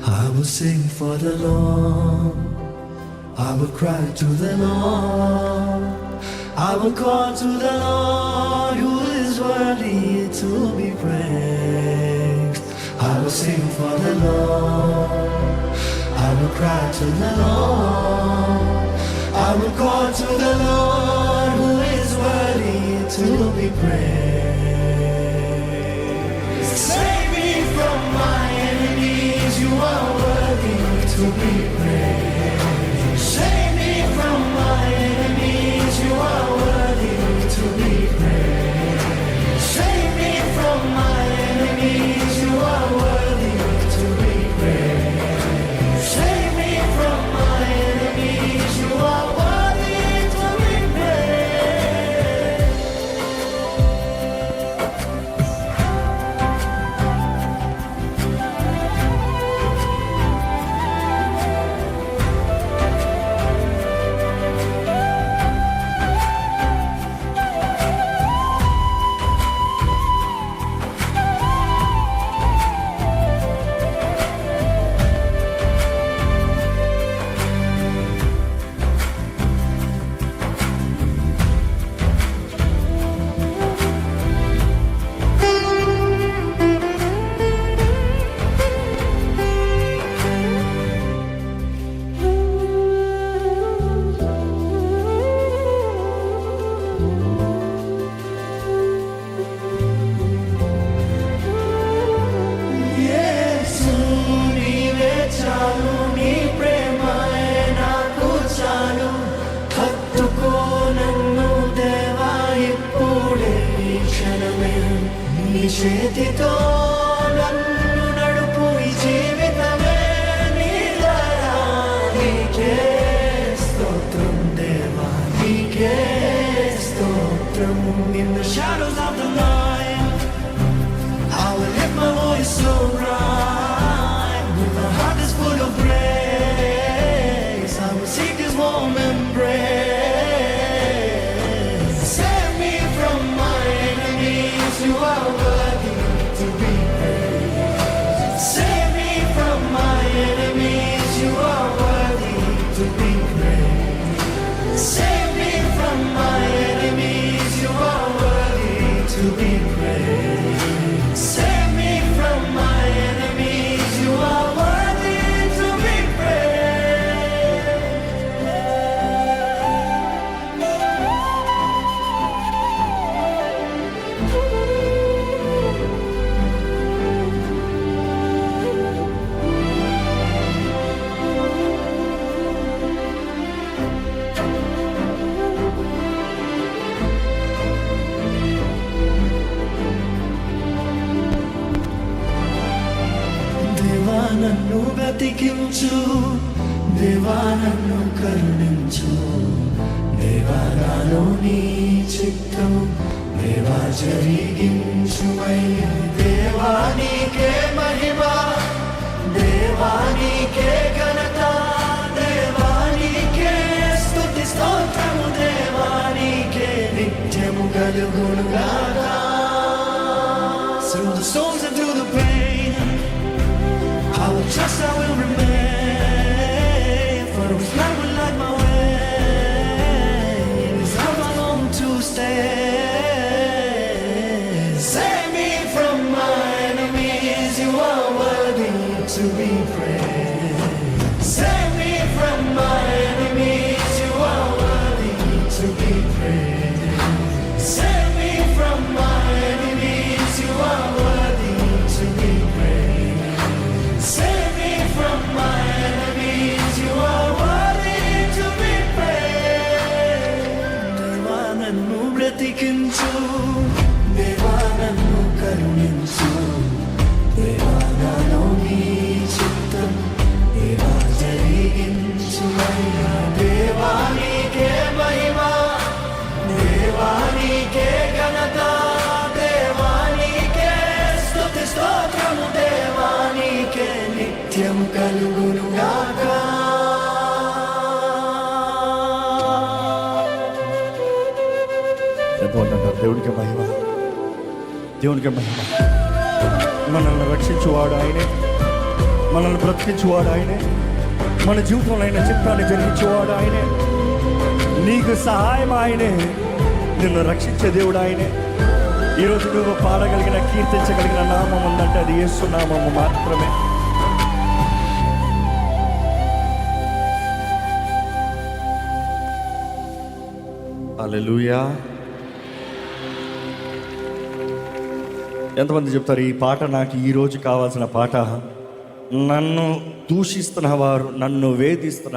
I will sing for the Lord. I will cry to the Lord. I will call to the Lord who is worthy to be praised. I will sing for the Lord. I will cry to the Lord. I will call to the Lord who is worthy to be praised. Save me from my enemies, you are worthy to be praised. Save me from my enemies, you are worthy to be praised. Save me from my enemies, you are worthy to be praised. Save me from my enemies, you are worthy to be praised. యేసు నీవే చాలు, నీ ప్రేమయే నాకు చాలు. హత్తుకో నన్ను దేవా ఇప్పుడే ఈ క్షణమే. నీ చేతితో నన్ను నడుపు ఈ జీవితమే. నీ దయ నీకే స్తోత్రం దేవా, నీకే స్తోత్రం. In the shadows of the night I will lift my voice so bright, with a heart that's full of praise. I will seek His warm embrace. Save me from my enemies, you are worthy to be praised. Save me from my enemies, you are worthy to be praised. Save me from my enemies, you are worthy to be praised. Save me from my enemies, you are worthy to be దేవా నన్ను బ్రతికించు, దేవా నన్ను కరుణించు. దేవా నాలో నీ చిత్తం, దేవా జరిగించుమయ్యా. దేవా నీకే మహిమ, దేవా నీకే ఘనత. దేవా నీకే స్తుతి స్తోత్రము, దేవా నీకే నిత్యము కలుగునుగాక. Through the storms and through the pain, I will trust, I will remain. For His light will light my way. In His arms I long to stay. Save me from my enemies, you are worthy to be praised. Save me from my enemies, you are worthy to be praised. Save me from my enemies, you are worthy to be praised. Save me from my enemies, you are worthy to be praised. దేవా నన్ను బ్రతికించు, దేవా నన్ను కరుణించు. దేవా నాలో నీ చిత్తం, దేవా జరిగించుమయ్యా. దేవా నీకే మహిమ, దేవా నీకే ఘనత. దేవా నీకే స్తుతి స్తోత్రము, దేవా నీకే నిత్యం కలుగునుగాక. దేవునికి మహిమ, దేవునికి మహిమ. మనల్ని రక్షించువాడు ఆయనే, మనల్ని బ్రతికించేవాడు ఆయనే, మన జీవితంలో ఆయన చిత్తాన్ని జరిగించేవాడు ఆయనే, నీకు సహాయం ఆయనే, నిన్ను రక్షించే దేవుడు ఆయనే. ఈరోజు నువ్వు పాడగలిగిన, కీర్తించగలిగిన నామం ఉందంటే అది యేసు నామము మాత్రమే. హల్లెలూయా. ఎంతమంది చెప్తారు ఈ పాట నాకు ఈరోజు కావాల్సిన పాట? నన్ను దూషిస్తున్న వారు, నన్ను వేధిస్తున్న